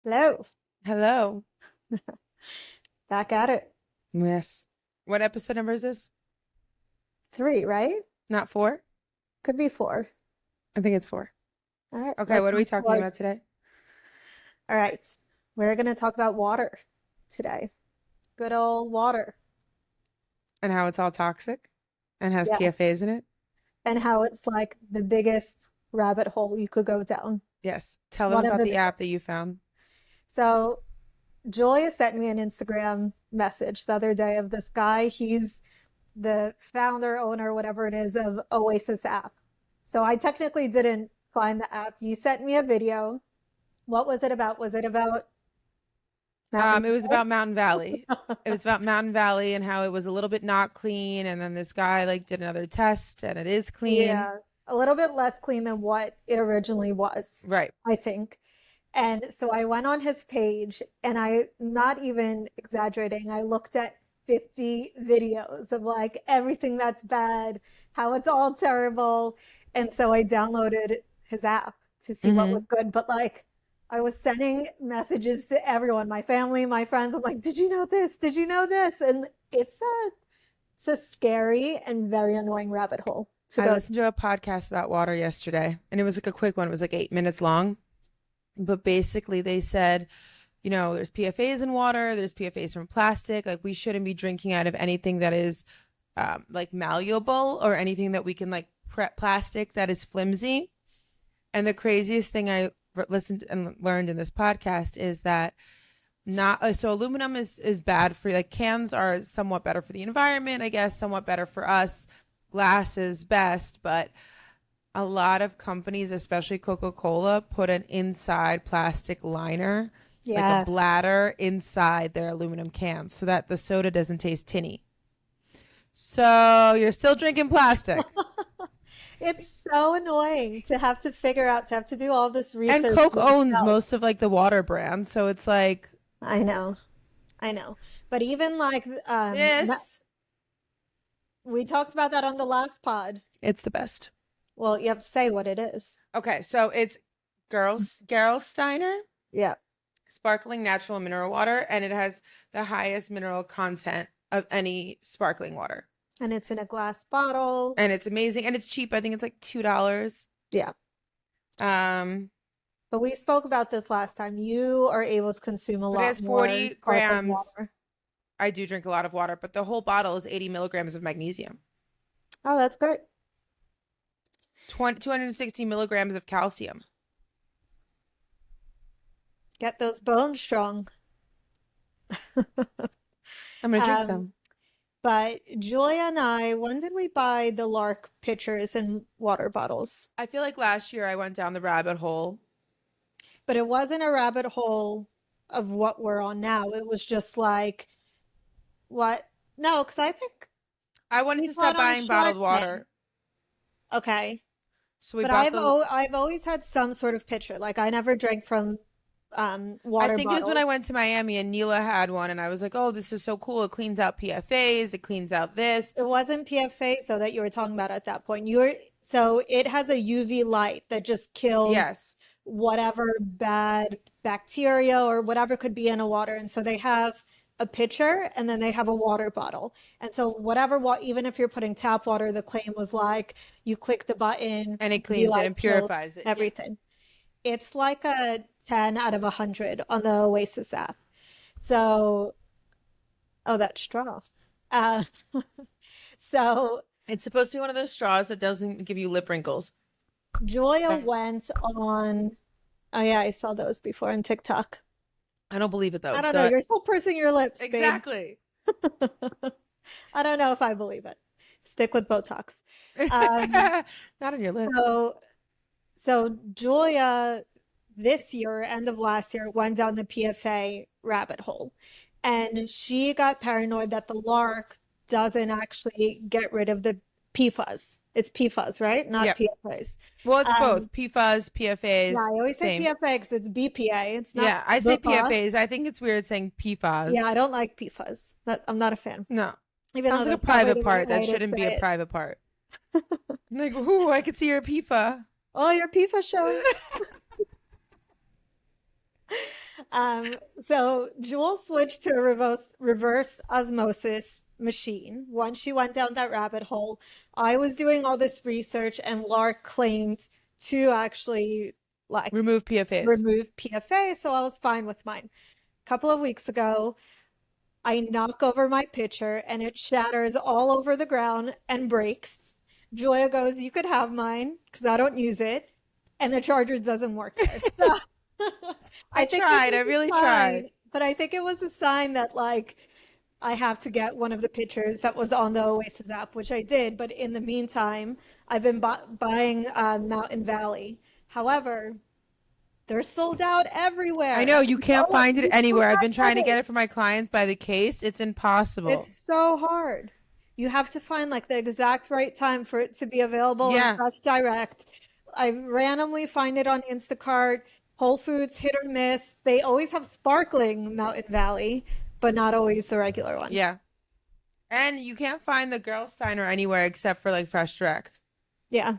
Hello. Hello. Back at it. Yes. What episode number is this? 3, right? Not four? Could be 4. I think it's four. All right, Okay, let's what are we move talking forward. about today? All right. We're going to talk about water today. Good old water. And how it's all toxic and has Yeah. PFAs in it? And how it's like the biggest rabbit hole you could go down. Yes. Tell them One of about the the app that biggest. you found. So Julia sent me an Instagram message the other day of this guy. He's the founder, owner, whatever it is, of Oasis app. So I technically didn't find the app. You sent me a video. What was it about? Was it about Mountain It was Dew? about Mountain Valley. It was about Mountain Valley and how it was a little bit not clean, and then this guy did another test and it is clean. Yeah, a little bit less clean than what it originally was, Right. I think. And so I went on his page and not even exaggerating, I looked at 50 videos of like everything that's bad, how it's all terrible. And so I downloaded his app to see what Mm-hmm. was good. But like I was sending messages to everyone, my family, my friends. I'm like, did you know this? Did you know this? And it's a scary and very annoying rabbit hole to I go. listened to a podcast about water yesterday, and it was a quick one. It was 8 minutes long. But basically, they said, there's PFAs in water, there's PFAs from plastic. We shouldn't be drinking out of anything that is malleable or anything that we can prep plastic that is flimsy. And the craziest thing I listened and learned in this podcast is that not so aluminum is bad for cans are somewhat better for the environment, I guess, somewhat better for us. Glass is best, but a lot of companies, especially Coca-Cola, put an inside plastic liner, like a Yes. bladder inside their aluminum cans so that the soda doesn't taste tinny. So you're still drinking plastic. It's so annoying to have to figure out, to have to do all this And research Coke owns yourself. most of the water brands, so it's I know, I know. But even like, this, we talked about that on the last pod. it's the best. Well, you have to say what it is. Okay, so it's Gerolsteiner Yeah. sparkling natural mineral water, and it has the highest mineral content of any sparkling water. And it's in a glass bottle. And it's amazing, and it's cheap. I think it's $2. Yeah. Um, But we spoke about this last time. You are able to consume a but it lot has more 40 sparkling grams. water. I do drink a lot of water, but the whole bottle is 80 milligrams of magnesium, Oh, that's great. 260 milligrams of calcium. Get those bones strong. I'm gonna drink Um, some. but Julia and I, when did we buy the Lark pitchers and water bottles? I feel like last year I went down the rabbit hole. But it wasn't a rabbit hole of what we're on now. It was just like, what? No, because I think I wanted we to saw it stop on buying Shark bottled Tank. water, Okay. so we But bought the. I've always had some sort of pitcher. Like I never drank from I water think it was when I bottles. went to Miami and Neela had one, and I was like, "Oh, this is so cool! It cleans out PFAs. It cleans out this." It wasn't PFAs though that you were talking about at that point. So it has a UV light that just kills Yes, whatever bad bacteria or whatever could be in a water. And so they have a pitcher and then they have a water bottle. And so even if you're putting tap water, the claim was like you click the button, and it UV cleans it light and kills purifies it. Yeah. everything. It's like a 10 out of 100 on the Oasis app. So, oh, that straw. Uh, so It's supposed to be one of those straws that doesn't give you lip wrinkles. Joya I went on, oh yeah, I saw those before on TikTok. don't believe it though. I don't know, So you're still pursing your lips, babes. exactly. I don't know if I believe it. Stick with Botox. Um, Not on your lips. so so Julia this year, end of last year, went down the PFA rabbit hole. And she got paranoid that the Lark doesn't actually get rid of the PFAS. It's PFAS, right? Not Yep. PFAS. Well, it's Um, both PFAS, yeah, PFAs, I always say same. PFA because it's BPA. It's not Yeah, I say BPA. PFAs. I think it's weird saying Yeah, PFAS. I don't like PFAS. I'm not a fan, No, even though sounds like a that's probably private the right part. That way to shouldn't be a say it. private part. Ooh, I could see your PFA. Oh, your PFAS showing. So Jules switched to a reverse osmosis machine. Once she went down that rabbit hole, I was doing all this research, and Lark claimed to actually like Remove PFAs. remove PFA, so I was fine with mine. A couple of weeks ago, I knock over my pitcher and it shatters all over the ground and breaks. Julia goes, "You could have mine because I don't use it." And the charger doesn't work there. So I I think this tried. I was really a sign, tried. but I think it was a sign that like I have to get one of the pitchers that was on the Oasis app, which I did. But in the meantime, I've been buying Mountain Valley. However, they're sold out I everywhere. know you can't find it You anywhere. I've cannot been trying to get get it. it for my clients by the case. It's impossible. It's so hard. You have to find like the exact right time for it to be available in Yeah. Fresh Direct. I randomly find it on Instacart, Whole Foods, hit or miss. They always have sparkling Mountain Valley, but not always the regular one. Yeah. And you can't find the Girl Steiner anywhere except for like Fresh Direct. Yeah,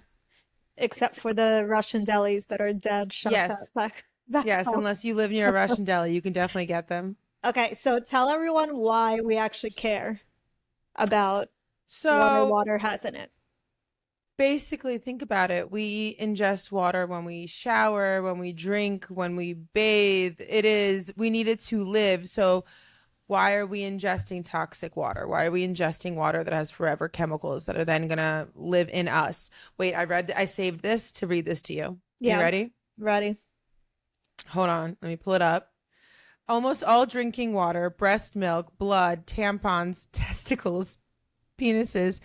except for the Russian delis that are dead shut Yes. back Yes. home. Unless you live near a Russian deli, you can definitely get them. Okay, so tell everyone why we actually care about what our So water has in it. basically, think about it. We ingest water when we shower, when we drink, when we bathe. We need it to live. So why are we ingesting toxic water? Why are we ingesting water that has forever chemicals that are then gonna live in us? Wait, I saved this to read this to you. You Yeah, ready? ready? Hold on, let me pull it up. Almost all drinking water, breast milk, blood, tampons, testicles, penises,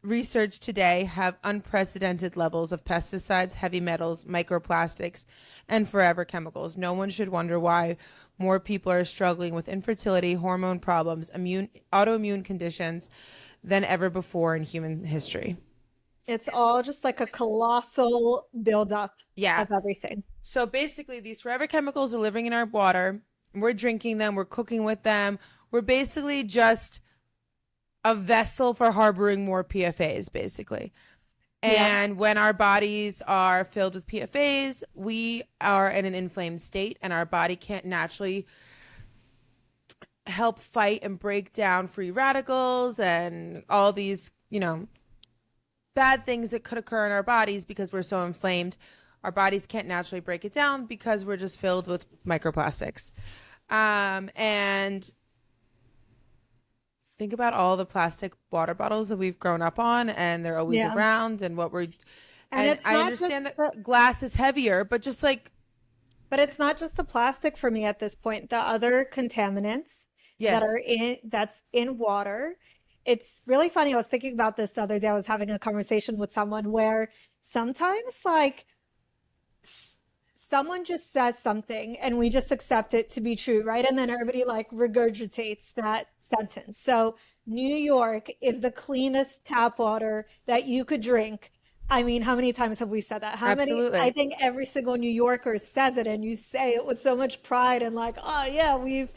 research today have unprecedented levels of pesticides, heavy metals, microplastics, and forever chemicals. No one should wonder why more people are struggling with infertility, hormone problems, autoimmune conditions than ever before in human history. It's all just like a colossal buildup Yeah. of everything. So basically, these forever chemicals are living in our water. We're drinking them. We're cooking with them. We're basically just a vessel for harboring more PFAs, basically. Yeah. And when our bodies are filled with PFAs, we are in an inflamed state, and our body can't naturally help fight and break down free radicals and all these, bad things that could occur in our bodies because we're so inflamed. Our bodies can't naturally break it down because we're just filled with microplastics. And think about all the plastic water bottles that we've grown up on, and they're always Yeah. around, and And it's I not understand just that glass is heavier, but just like, but it's not just the plastic for me at this point. The other contaminants yes, that's in water. It's really funny. I was thinking about this the other day. I was having a conversation with someone where sometimes like someone just says something and we just accept it to be true, right? And then everybody like regurgitates that sentence. So, New York is the cleanest tap water that you could drink. I mean, how many times have we said that? How many? I absolutely. think every single New Yorker says it, and you say it with so much pride and like, oh yeah, we've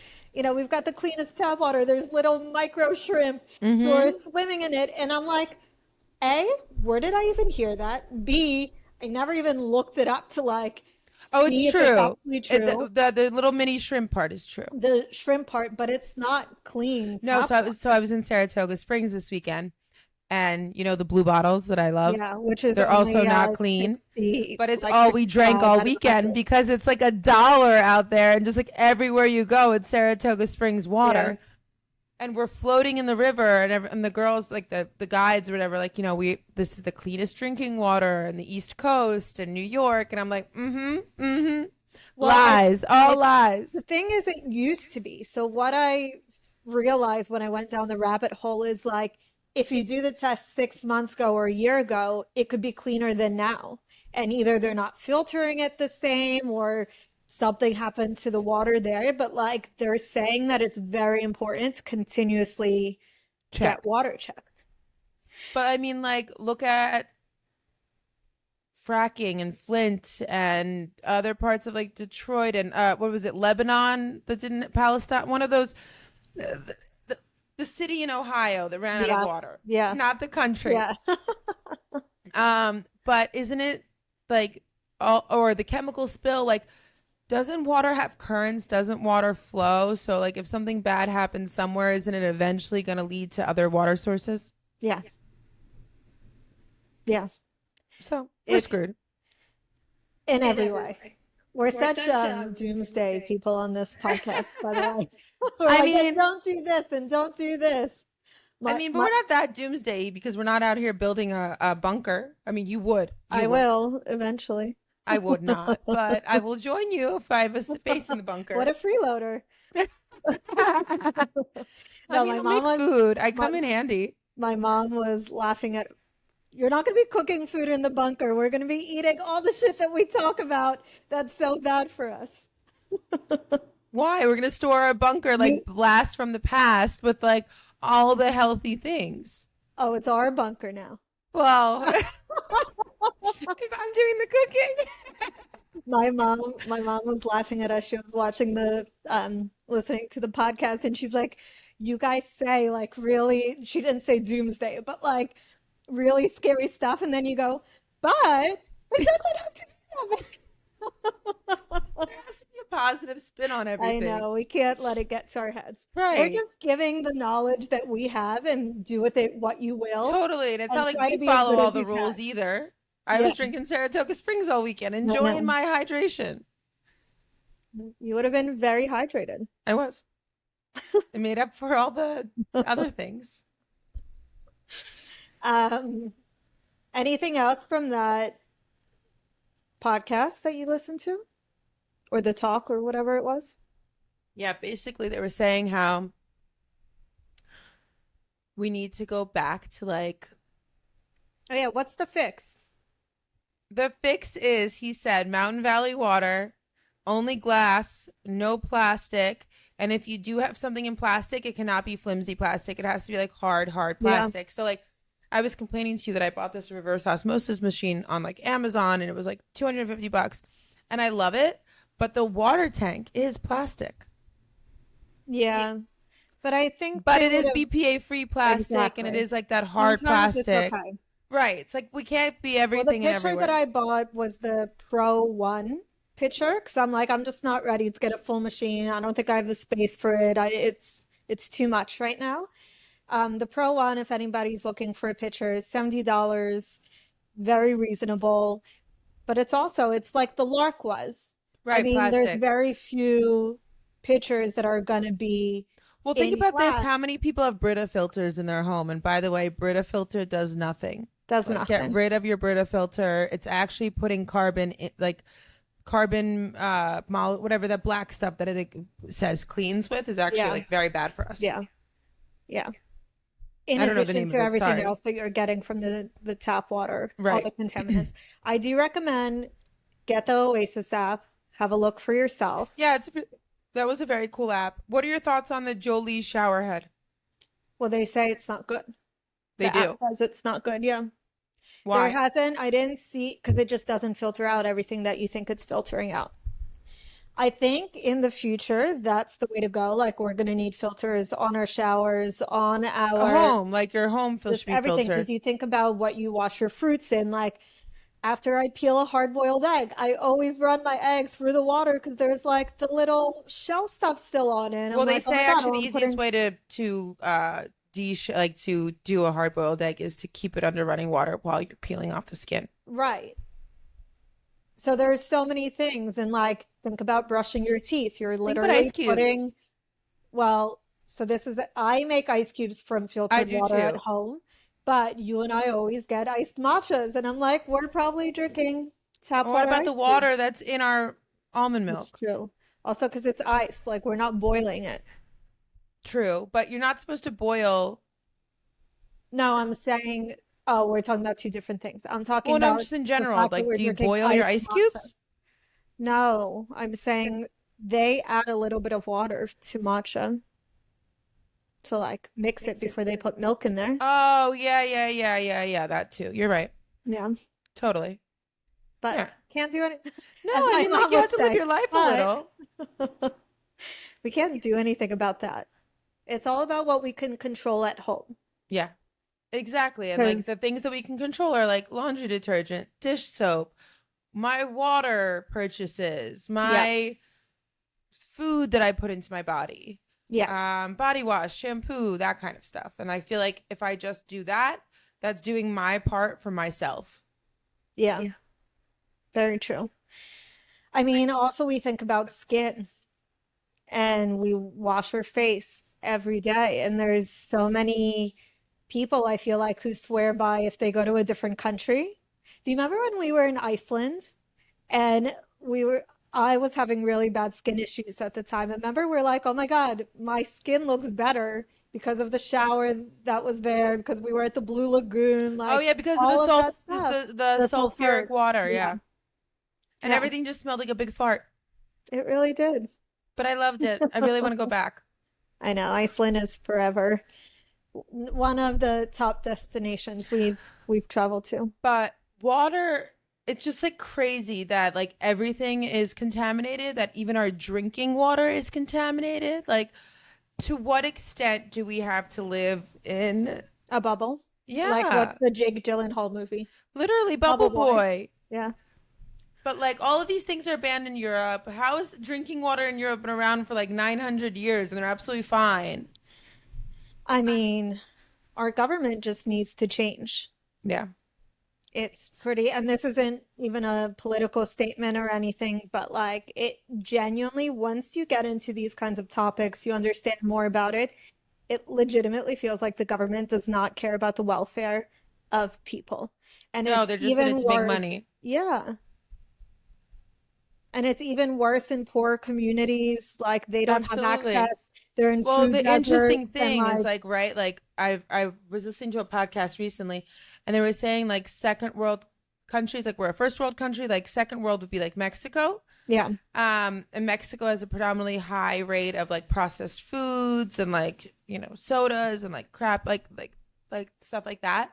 got the cleanest tap water. There's little micro shrimp who are Mm-hmm. swimming in it. And I'm like, A, where did I even hear that? B, I never even looked it up to like Oh, it's see if it's true. actually It, true. the little mini shrimp part is true. The shrimp part, but it's not clean No, tap water. so I was in Saratoga Springs this weekend, and the blue bottles that I love, Yeah, which is they're also only not clean, 60, but it's like all we drank 65. all I don't know how weekend to. because it's like $1 out there, and just like everywhere you go, it's Saratoga Springs Yeah, water. And we're floating in the river, and the girls, like the guides or whatever, like, this is the cleanest drinking water in the East Coast and New York. And I'm like, mm-hmm. well, Lies, all the lies. thing is, it used to be. So what I realized when I went down the rabbit hole is like, if you do the test 6 months ago or a year ago, it could be cleaner than now. And either they're not filtering it the same or something happens to the water there. But like they're saying that it's very important to continuously get Check. water checked. But I mean, like, look at fracking in Flint and other parts of like Detroit and what was it, Lebanon that didn't Palestine, one of those, the, the, the city in Ohio that ran out of Yeah, water, yeah, not the country. yeah. But isn't it like all, or the chemical spill, like Doesn't water have currents? Doesn't water flow? So like if something bad happens somewhere, isn't it eventually going to lead to other water sources? Yeah. Yeah. So we're It's screwed. in every way. We're such doomsday people on this podcast, by the way. We're I like, and mean, don't do this and don't do this. but My we're not that doomsday because we're not out here building a bunker. I mean, you would. You I would. will eventually. I would not, but I will join you if I have a space in the What bunker. a freeloader. I No, mean, I'll make food. I come in handy. my mom was laughing at, you're not going to be cooking food in the bunker. We're going to be eating all the shit that we talk about that's so bad for us. Why? We're gonna store a bunker You, like blast from the past with like all the healthy things. oh, it's our bunker now. Well, if I'm doing the cooking. My mom was laughing at us. She was watching the listening to the podcast, and she's like, you guys say like really, she didn't say doomsday, but like really scary stuff, and then you go, but it doesn't have to be that There has to be a positive spin on I everything. know, we can't let it get to our heads. We're Right. just giving the knowledge that we have and do with it what you will, Totally. And it's and not like try to we be as follow good all as the you rules can. either. I Yeah, was drinking Saratoga Springs all weekend, I enjoying know. my hydration. You would have been very hydrated. I was. It made up for all the other things. Um, anything else from that podcast that you listened to, or the talk, or whatever it was? Yeah, basically they were saying how we need to go back to like Oh yeah, what's the fix? the fix is, he said, Mountain Valley water, only glass, no plastic. And if you do have something in plastic, it cannot be flimsy plastic. It has to be like hard Yeah, plastic. So like I was complaining to you that I bought this reverse osmosis machine on like Amazon and it was like $250 and I love it, but the water tank is plastic. yeah. But I think But they it would is have BPA free plastic and it exactly. is like that hard Sometimes it's plastic. okay. Right. It's like we can't be Well, the everything and pitcher that everywhere. I bought was the Pro One pitcher because I'm like, I'm just not ready to get a full machine. I don't think I have the space for it. It's too much right now. The Pro One, if anybody's looking for a pitcher, is $70, very reasonable. But it's like the Lark was. I Right, mean, there's plastic. very few pitchers that are going to be Well, think in about this. glass. How many people have Brita filters in their home? And by the way, Brita filter does nothing. Does Like, get nothing. rid of your Brita filter. It's actually putting carbon in, like carbon, whatever that black stuff that it says cleans with is actually Yeah, like very bad for us. yeah, yeah. In I don't know the addition name to of it. everything Sorry. else that you're getting from the tap water, all the Right. contaminants. I do recommend get the Oasis app, have a look for yourself. Yeah, that was a very cool app. What are your thoughts on the Jolie shower head? Well, they say it's not good. They The app do. says it's not good. Yeah. Why? I didn't see, because it just doesn't filter out everything that you think it's filtering out. I think in the future, that's the way to go. Like, we're going to need filters on our showers, on A our home, like your home just should be everything. Because filtered. you think about what you wash your fruits in. Like, after I peel a hard-boiled egg, I always run my egg through the water because there's like the little shell stuff still on it. Well, I'm they like, oh my say God, actually oh, the I'm easiest putting way to do a hard boiled egg is to keep it under running water while you're peeling off the skin. right. So there's so many things, and like think about brushing your teeth. You're Think about ice literally cubes. putting, well, so I make ice cubes from I filtered do water at too. home, but you and I always get iced matchas, and I'm like, we're probably drinking tap What water about ice the water cubes. that's in our almond It's milk? true. Also, because it's ice, like we're not boiling it. True, but you're not supposed to boil. No, I'm saying, oh, we're talking about two different things. I'm talking Well, no, about just in the general. fact that Like, we're do you drinking boil your iced ice matcha. cubes? No, I'm saying they add a little bit of water to matcha to like mix it before they put milk in there. Oh, yeah. That too. You're right. Yeah, Totally. but Yeah. can't do it, No, as I my mean, like, mom you would have to live say. your life a But little. we can't do anything about that. It's all about what we can control at home. Yeah, exactly. And like Because the things that we can control are like laundry detergent, dish soap, my water purchases, Yeah. my food that I put into my body, Yeah. body wash, shampoo, that kind of stuff. And I feel like if I just do that, that's doing my part for myself. Yeah. Very true. I mean, also we think about skin and we wash our face every day, and there's so many people I feel like who swear by if they go to a different country. Do you remember when we were in Iceland and we were I was having really bad skin issues at the time. And remember, we're like, oh my God, my skin looks better because of the shower that was there, because we were at the Blue Lagoon, Oh like yeah, because of all of that this stuff. the The sulfuric sulfur. water, Yeah. yeah. And Yeah, everything just smelled like a big fart. it really did. But I loved it. I really want to go back. I know Iceland is forever one of the top destinations we've traveled to. But water, it's just like crazy that like everything is contaminated, that even our drinking water is contaminated. Like, to what extent do we have to live in? A bubble. Like Yeah, what's the Jake Gyllenhaal movie? literally Bubble Bubble Boy. Boy. Yeah. But like all of these things are banned in Europe. How is drinking water in Europe been around for like 900 years and they're absolutely fine? I mean, our government just needs to change. Yeah. It's pretty, and this isn't even a political statement or anything, but like it genuinely, once you get into these kinds of topics, you understand more about it. It legitimately feels like the government does not care about the welfare of people. And No, it's they're just in it even to make worse. money. Yeah. And it's even worse in poor communities. Like they don't have Absolutely. access. They're in Well, food the deserts interesting and thing is like, like, right, like I was listening to a podcast recently and they were saying like second world countries, like we're a first world country, like second world would be like Mexico. yeah, And Mexico has a predominantly high rate of like processed foods and like, sodas and like crap, like stuff like that.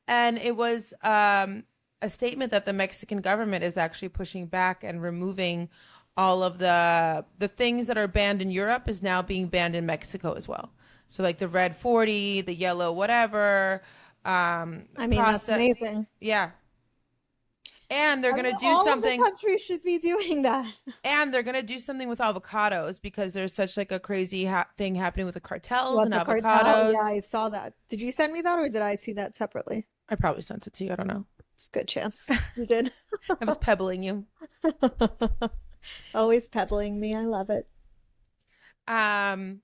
And it was a statement that the Mexican government is actually pushing back and removing all of the things that are banned in Europe is now being banned in Mexico as well. So like the red 40, the yellow whatever, I mean, that's process, amazing. yeah. And they're I gonna mean, do all of the something, countries should be doing that. and they're gonna do something with avocados because there's such like a crazy thing happening with the cartels What, and the cartel? Yeah, avocados. I saw that. Did you send me that or did I see that separately? I probably sent it to you. I don't know. It's a good chance you did. I was pebbling you. Always pebbling me. I love it. Um,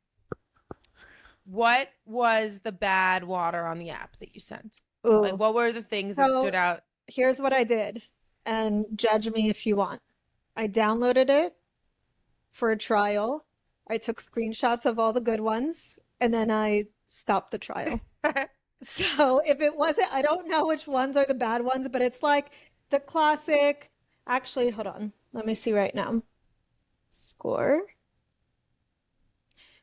what was the bad water on the app that you sent? Like, Ooh. what were the things that stood So out? here's what I did, and judge me if you want. I downloaded it for a trial. I took screenshots of all the good ones, and then I stopped the trial. So if it wasn't, I don't know which ones are the bad ones, but it's like the classic. Actually, hold on. Let me see right now. Score.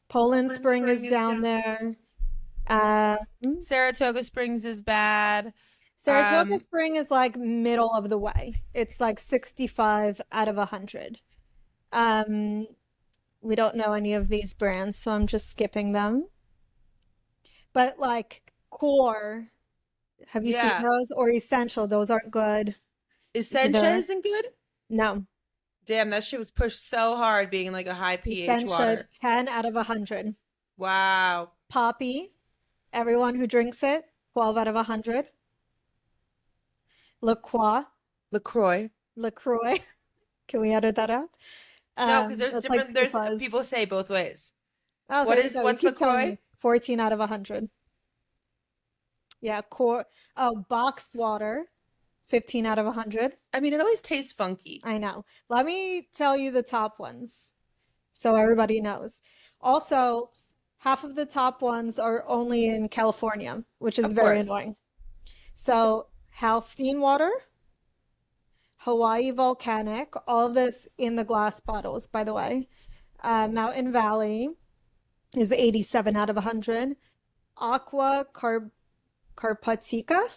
Poland Spring is down there. Saratoga Springs is bad. Saratoga Spring is like middle of the way. It's like 65 out of 100. Um, we don't know any of these brands, so I'm just skipping them. But like Core, have you seen Yeah. those? Or Essential, those aren't good Essentia either. isn't good? No. Damn, that shit was pushed so hard being like a high pH Essentia, water. 10 out of 100. Wow. Poppy, everyone who drinks it, 12 out of 100. La Croix, LaCroix. LaCroix. Can we edit that out? No, because there's That's like different, C there's plus. people say both ways. Oh, What there you is, go. You what's keep telling LaCroix? me. 14 out of 100. Yeah, core. Oh, boxed water, 15 out of 100. I mean, it always tastes funky. I know. Let me tell you the top ones so everybody knows. Also, half of the top ones are only in California, which is Of very course. annoying. So, Halstein water, Hawaii volcanic, all of this in the glass bottles, by the way. Mountain Valley is 87 out of 100. Aqua Carpatica.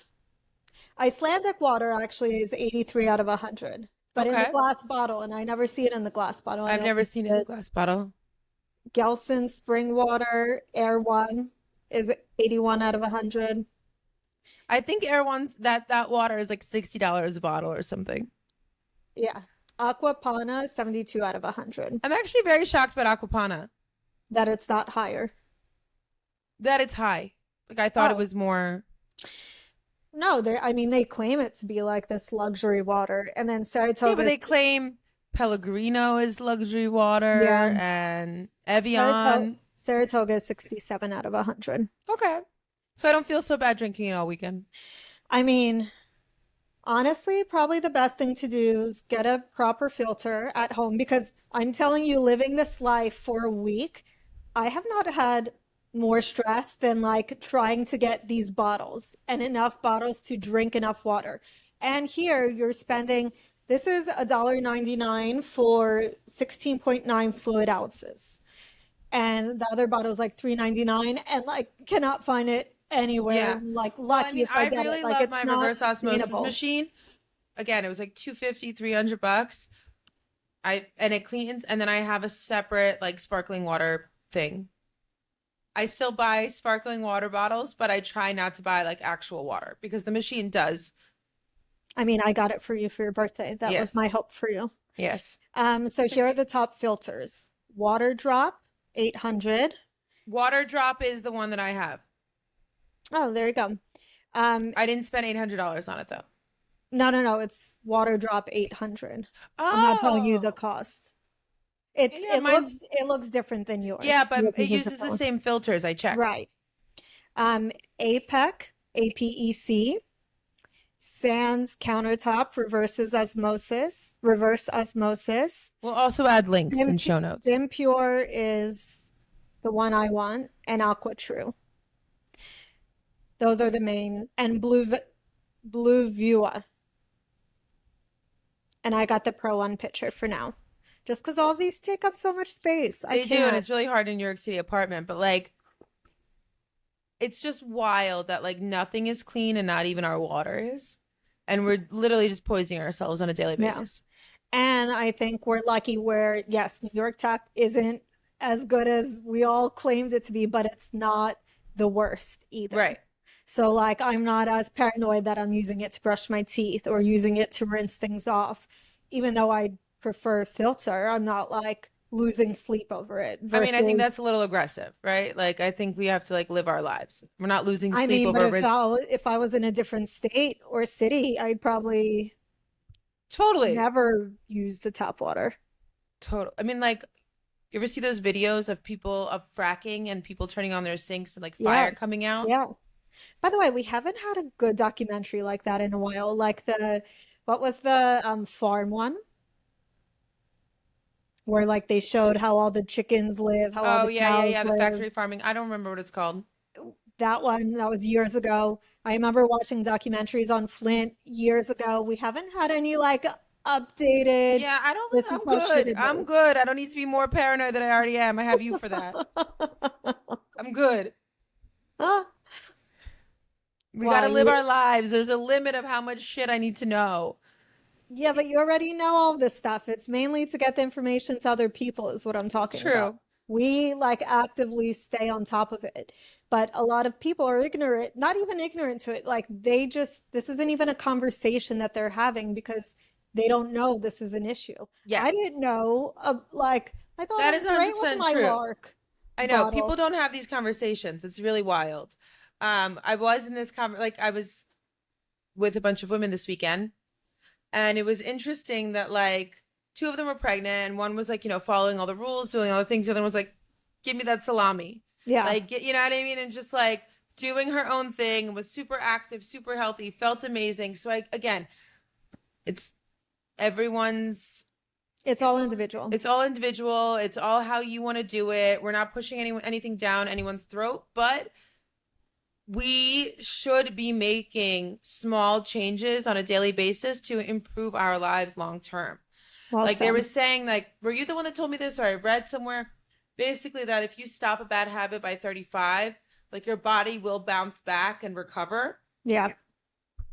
Icelandic water actually is 83 out of 100, but in the Okay. glass bottle, and I never see it in the glass bottle. I I've never only seen see it in a it. glass bottle. Gelson spring water, Air One is 81 out of 100. I think Air One's that water is like $60 a bottle or something. Yeah. Aquapana, 72 out of 100. I'm actually very shocked about Aquapana That it's not higher. that it's high. Like I thought it Oh, was more. no, I mean, they claim it to be like this luxury water. And then Yeah, but Saratoga, they claim Pellegrino is luxury yeah, water and Saratoga, Evian. Saratoga is 67 out of 100. Okay. So I don't feel so bad drinking it all weekend. I mean, honestly, probably the best thing to do is get a proper filter at home because I'm telling you, living this life for a week, I have not had more stress than like trying to get these bottles and enough bottles to drink enough water. And here you're spending, this is $1.99 for 16.9 fluid ounces. And the other bottle is like 3.99 and like cannot find it anywhere. Yeah. I'm like Well, I lucky mean, if I I get it. really Like love it's my not reverse osmosis sustainable. machine. Again, it was like 250, $300. And it cleans, and then I have a separate like sparkling water thing. I still buy sparkling water bottles, but I try not to buy like actual water because the machine does. I mean, I got it for you for your birthday. That was Yes. my hope for you. Yes. So here are the top filters. Water drop, 800. Water drop is the one that I have. Oh, there you go. Um, I didn't spend $800 on it though. no, no, no, it's water drop 800. I'm not telling you the Oh. cost. It's Yeah, mine's it looks different than yeah, yours. but Yours it is a uses different the one. same filters I checked. Right. APEC, APEC, Sans countertop reverse osmosis. We'll also add links in show notes. Dim Pure is the one I want, and Aqua True. Those are the main, and Blue Vua. And I got the Pro One picture for now. Just because all of these take up so much space. I They do, and can't. it's really hard in New York City apartment, but like it's just wild that like nothing is clean and not even our water is. And we're literally just poisoning ourselves on a daily Yeah. basis. And I think we're lucky where, yes, New York Tap isn't as good as we all claimed it to be, but it's not the worst either. Right. So, like, I'm not as paranoid that I'm using it to brush my teeth or using it to rinse things off. Even though I prefer filter, I'm not like losing sleep over it I mean, I think that's versus, a little aggressive, right? Like I think we have to like live our lives. We're not losing I sleep mean, but over it. if I was in a different state or city, I'd probably Totally. never use the tap water. Total. I mean, like, you ever see those videos of people of fracking and people turning on their sinks and like Yeah, fire coming out? yeah. By the way, we haven't had a good documentary like that in a while. Like what was the farm one where like they showed how all the chickens live, how all Oh the yeah, yeah, cows yeah. The live. factory farming. I don't remember what it's called. That one, that was years ago. I remember watching documentaries on Flint years ago. We haven't had any like updated, Yeah, I don't. this is I'm how shit good. it I'm is. good. I don't need to be more paranoid than I already am. I have you for that. I'm good. Ah, We got wow, to live you, our lives. There's a limit of how much shit I need to know. yeah, but you already know all this stuff. It's mainly to get the information to other people, is what I'm talking about. True. We like actively stay on top of it. But a lot of people are ignorant, not even ignorant to it. Like they just, this isn't even a conversation that they're having because they don't know this is an issue. I Yes, didn't know, like, I thought that I'm is great with 100% my true. Lark I know people bottle. don't have these conversations. It's really wild. I was in this like I was with a bunch of women this weekend, and it was interesting that like two of them were pregnant, and one was like following all the rules, doing all the things. The other one was like, "Give me that salami," Yeah. like you know what I mean, and just like doing her own thing. Was super active, super healthy, felt amazing. So I again, it's everyone's It's all individual. it's all individual. It's all how you want to do it. We're not pushing anything down anyone's throat, but we should be making small changes on a daily basis to improve our lives long term. Well Like they said. were saying, like, were you the one that told me this, or I read somewhere basically that if you stop a bad habit by 35, like your body will bounce back and recover. Yeah.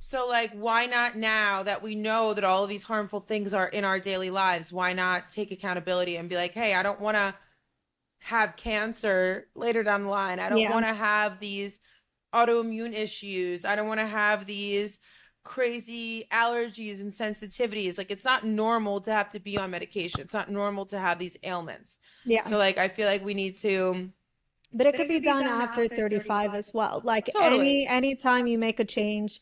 So, like, why not now that we know that all of these harmful things are in our daily lives? Why not take accountability and be like, hey, I don't want to have cancer later down the line. I don't Yeah. want to have these autoimmune issues. I don't want to have these crazy allergies and sensitivities. Like it's not normal to have to be on medication. It's not normal to have these ailments. Yeah. So like I feel like we need to But it could be done after 35 as well. Like totally. any time you make a change,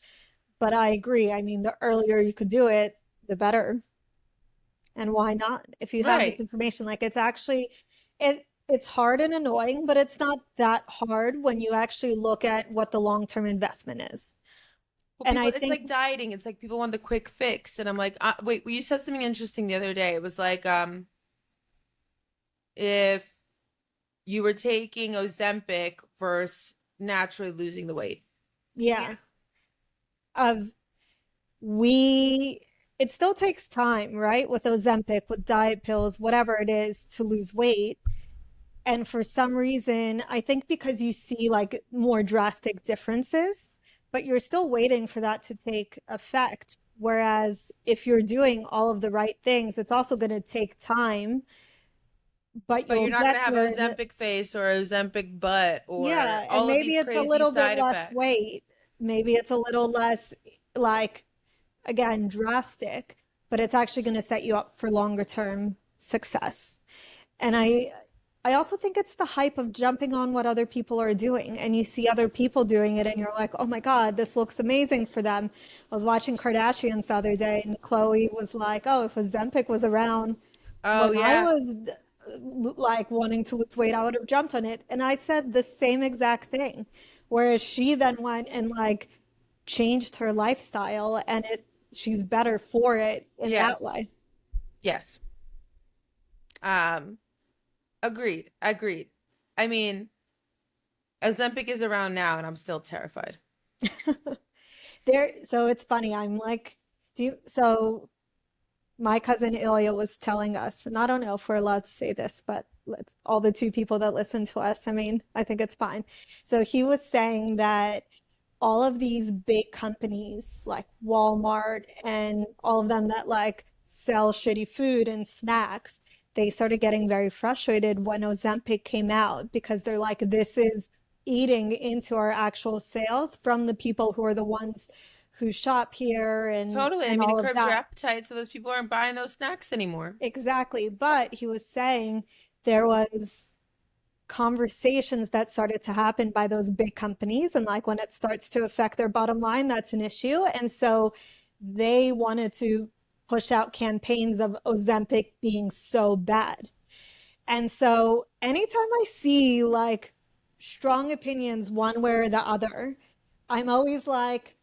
but I agree. I mean, the earlier you could do it, the better. And why not? If you have this Right. information, like it's actually it's hard and annoying, but it's not that hard when you actually look at what the long-term investment is. Well, And people, I it's think, like dieting. It's like people want the quick fix. And I'm like, wait, well, you said something interesting the other day. It was like, if you were taking Ozempic versus naturally losing the weight. yeah, of we it still takes time, right? With Ozempic, with diet pills, whatever it is to lose weight. And for some reason, I think because you see like more drastic differences, but you're still waiting for that to take effect. Whereas if you're doing all of the right things, it's also going to take time, but But you'll you're not get going to have there in Ozempic face or Ozempic butt or yeah, and all of maybe these it's a crazy little bit side less effects. weight. Maybe it's a little less like again drastic, but it's actually going to set you up for longer term success. And I also think it's the hype of jumping on what other people are doing and you see other people doing it and you're like, "Oh my God, this looks amazing for them." I was watching Kardashians the other day and Chloe was like, "Oh, if Ozempic was around Oh, when I yeah. was like wanting to lose weight, I would have jumped on it." And I said the same exact thing. Whereas she then went and like changed her lifestyle and she's better for it in that Yes. way. Yes. Um, agreed. Agreed. I mean, Ozempic is around now and I'm still terrified. There, so it's funny. I'm like, so my cousin Ilya was telling us, and I don't know if we're allowed to say this, but let's all the two people that listen to us, I mean, I think it's fine. So he was saying that all of these big companies like Walmart and all of them that like sell shitty food and snacks, they started getting very frustrated when Ozempic came out because they're like, this is eating into our actual sales from the people who are the ones who shop here Totally. I and mean, it all of curbs your that. appetite so those people aren't buying those snacks anymore. Exactly. But he was saying there was conversations that started to happen by those big companies and like when it starts to affect their bottom line, that's an issue. And so they wanted to push out campaigns of Ozempic being so bad. And so anytime I see like strong opinions one way or the other, I'm always like,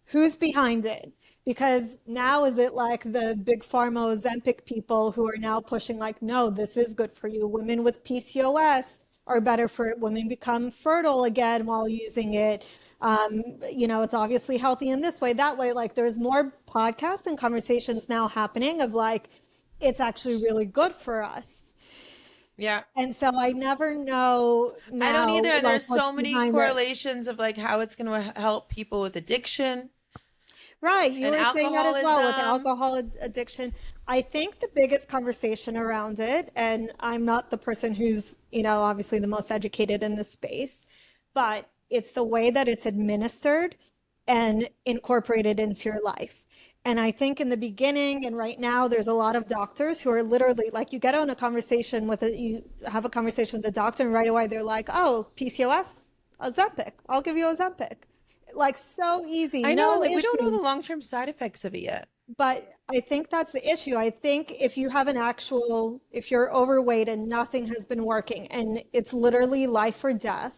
who's behind it? Because now is it like the big pharma Ozempic people who are now pushing like, no, this is good for you. Women with PCOS are better for it. Women become fertile again while using it. It's obviously healthy in this way, that way. Like there's more podcasts and conversations now happening of like, it's actually really good for us. Yeah. And so I never know I don't now either. And like there's what's so many behind it. correlations of like how it's going to help people with addiction Right, you and were saying that as well with alcoholism. alcohol addiction. I think the biggest conversation around it, and I'm not the person who's, obviously the most educated in this space, but it's the way that it's administered and incorporated into your life. And I think in the beginning and right now, there's a lot of doctors who are literally like, you get on a conversation you have a conversation with a doctor, and right away they're like, oh, PCOS, Ozempic, I'll give you Ozempic. Like so easy, I know, no like we don't know issues. the long-term side effects of it yet. But I think that's the issue. I think if you're overweight and nothing has been working and it's literally life or death,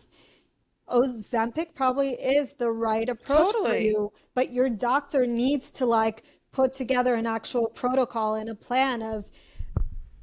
Ozempic probably is the right approach for Totally. you. But your doctor needs to like put together an actual protocol and a plan of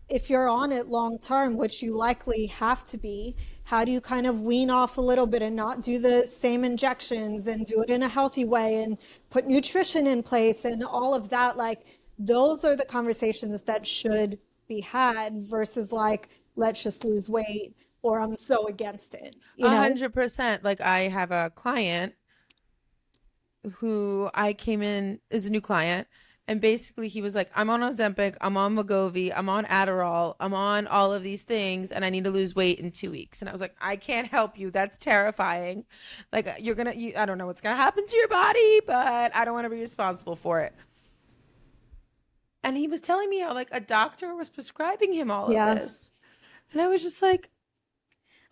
if you're on it long term, which you likely have to be, how do you kind of wean off a little bit and not do the same injections and do it in a healthy way and put nutrition in place and all of that? Like, those are the conversations that should be had versus like, let's just lose weight or I'm so against it, you A know? 100%. Like I have a client who I came in as a new client And basically, he was like, I'm on Ozempic, I'm on Wegovy, I'm on Adderall, I'm on all of these things, and I need to lose weight in 2 weeks. And I was like, I can't help you. That's terrifying. Like, I don't know what's going to happen to your body, but I don't want to be responsible for it. And he was telling me how, like, a doctor was prescribing him all of Yeah. this. And I was just like,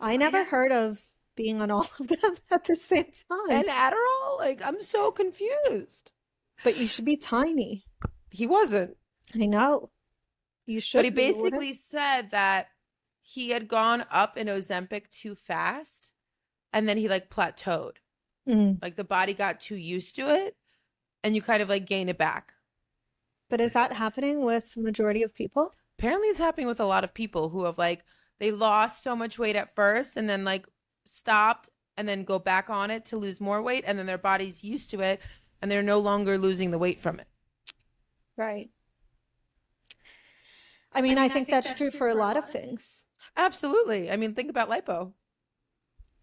I never heard of being on all of them at the same time. and Adderall? Like, I'm so confused. But you should be tiny. He wasn't. I know. You But should he be, you wouldn't? basically said that he had gone up in Ozempic too fast and then he like plateaued. Mm. Like the body got too used to it and you kind of like gain it back. But is that happening with majority of people? Apparently it's happening with a lot of people who have like they lost so much weight at first and then like stopped and then go back on it to lose more weight and then their body's used to it and they're no longer losing the weight from it. Right. I mean, I think that's true for a lot of things. Absolutely. I mean, think about lipo.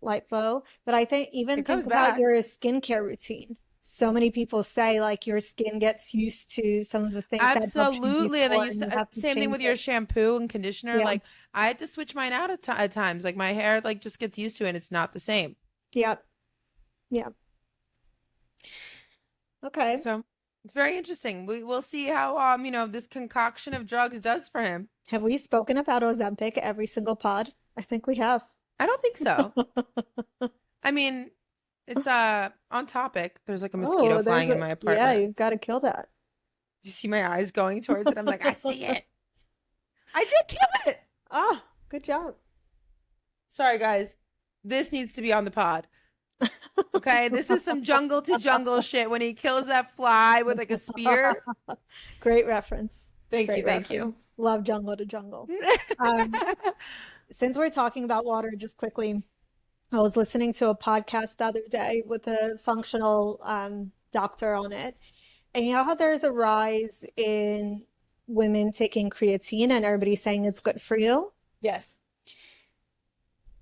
Lipo, but I think even It think comes about back. your skincare routine. So many people say like your skin gets used to some of the things that helped you Absolutely. And then before, you and you have to same thing change with your it. shampoo and conditioner. Yeah, Like I had to switch mine out at times. Like my hair like just gets used to it and it's not the same. yeah, yeah. Okay. So it's very interesting. We'll see how this concoction of drugs does for him. Have we spoken about Ozempic every single pod? I think we have. I don't think so. I mean, it's on topic. There's like a mosquito Oh, flying in my apartment. you've got to kill that. Do you see my eyes going towards it? I'm like, I see it. I did kill it. Ah, good job. Sorry, guys. This needs to be on the pod. Okay, this is some jungle to jungle shit when he kills that fly with like a spear. Great reference. Thank Great you, thank reference. Love jungle to jungle. you. Since we're talking about water, just quickly, I was listening to a podcast the other day with a functional doctor on it. And you know how there's a rise in women taking creatine and everybody's saying it's good for you? Yes.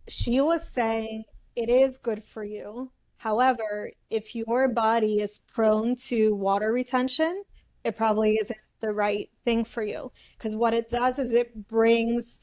She was saying it is good for you. However, if your body is prone to water retention, it probably isn't the right thing for you. Because what it does is it brings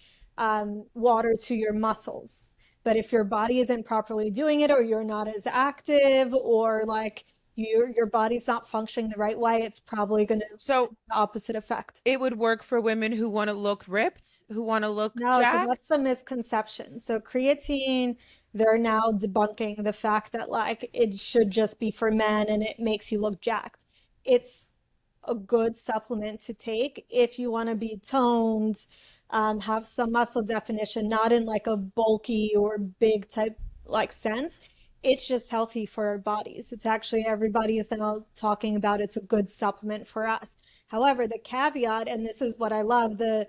water to your muscles. But if your body isn't properly doing it, or you're not as active, or like your body's not functioning the right way, it's probably going to So the opposite effect. it would work for women who want to look ripped, who want to look No, so that's jacked. the misconception. So creatine, they're now debunking the fact that like it should just be for men and it makes you look jacked. It's a good supplement to take if you want to be toned, have some muscle definition, not in like a bulky or big type like sense. It's just healthy for our bodies. It's actually everybody is now talking about it's a good supplement for us. However, the caveat, and this is what I love, the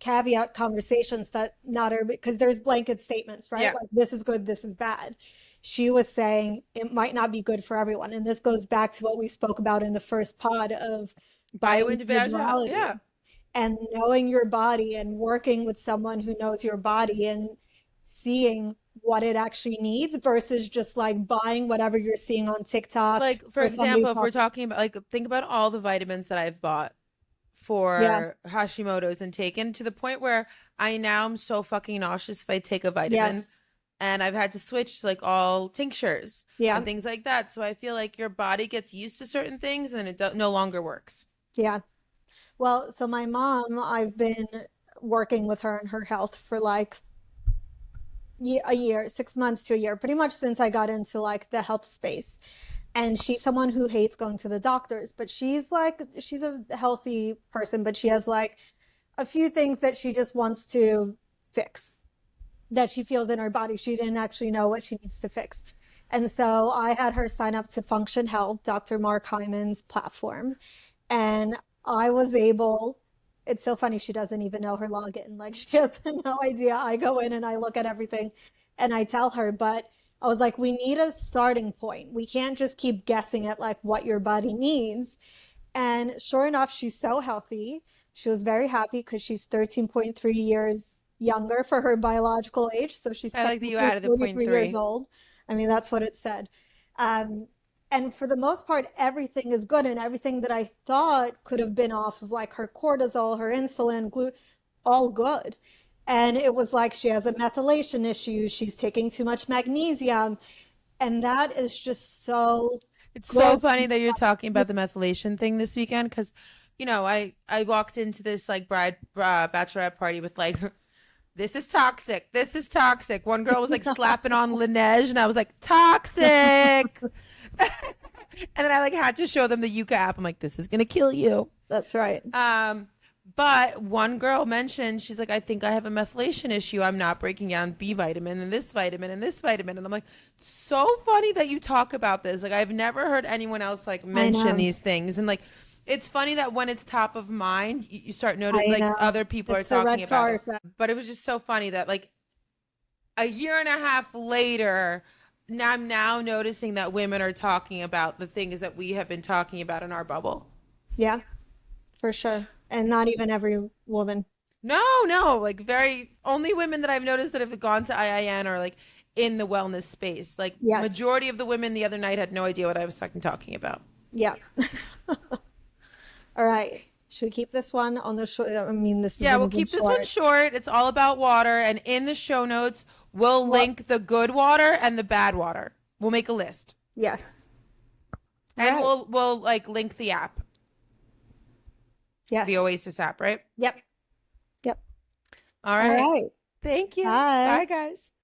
caveat conversations that not everybody, because there's blanket statements, right? Yeah. Like this is good, this is bad. She was saying it might not be good for everyone. And this goes back to what we spoke about in the first pod of Bioindividual. bioindividuality Yeah. and knowing your body and working with someone who knows your body and seeing what it actually needs versus just like buying whatever you're seeing on TikTok Like, for or somebody example, if we're talking. talking about, like, think about all the vitamins that I've bought Yeah, for Hashimoto's and taken to the point where I now am so fucking nauseous if I take a vitamin. yes, And I've had to switch to like all tinctures yeah, and things like that. So I feel like your body gets used to certain things and it no longer works. yeah. Well, so my mom, I've been working with her and her health for like a year, 6 months to a year, pretty much since I got into like the health space. And she's someone who hates going to the doctors, but she's a healthy person, but she has like a few things that she just wants to fix that she feels in her body. She didn't actually know what she needs to fix. And so I had her sign up to Function Health, Dr. Mark Hyman's platform. And I was able, it's so funny, she doesn't even know her login. Like she has no idea. I go in and I look at everything and I tell her, but I was like, we need a starting point. We can't just keep guessing at like what your body needs. And sure enough, she's so healthy. She was very happy because she's 13.3 years younger for her biological age. So she's I like that you technically added the point 43 years three. old. I mean, that's what it said. Um, And for the most part, everything is good. And everything that I thought could have been off of like her cortisol, her insulin, all good. And it was like she has a methylation issue. She's taking too much magnesium. And that is just so It's so good. funny that you're talking about the methylation thing this weekend because, I walked into this like bachelorette party with like, this is toxic. This is toxic. One girl was like slapping on Laneige, and I was like, toxic. And then I like had to show them the Yuka app. I'm like, this is gonna kill you. That's right. But one girl mentioned, she's like, I think I have a methylation issue. I'm not breaking down B vitamin and this vitamin and this vitamin. And I'm like, so funny that you talk about this. Like, I've never heard anyone else like I mention know. these things. And like, it's funny that when it's top of mind, you start noticing I like know. other people are It's the talking red about car it. effect. But it was just so funny that like a year and a half later, now I'm now noticing that women are talking about the things that we have been talking about in our bubble. Yeah, for sure. And not even every woman. No, no, like very only women that I've noticed that have gone to IIN are like in the wellness space. Like Yes. majority of the women the other night had no idea what I was fucking talking about. Yeah. All right. Should we keep this one on the short? I mean, this is Yeah, going we'll to be keep this one short. short. It's all about water, and in the show notes, we'll What? link the good water and the bad water. We'll make a list. Yes. All And right. we'll like link the app, the Yes. Oasis app, right? Yep. Yep. All All right. right. Thank you. Bye. Bye guys.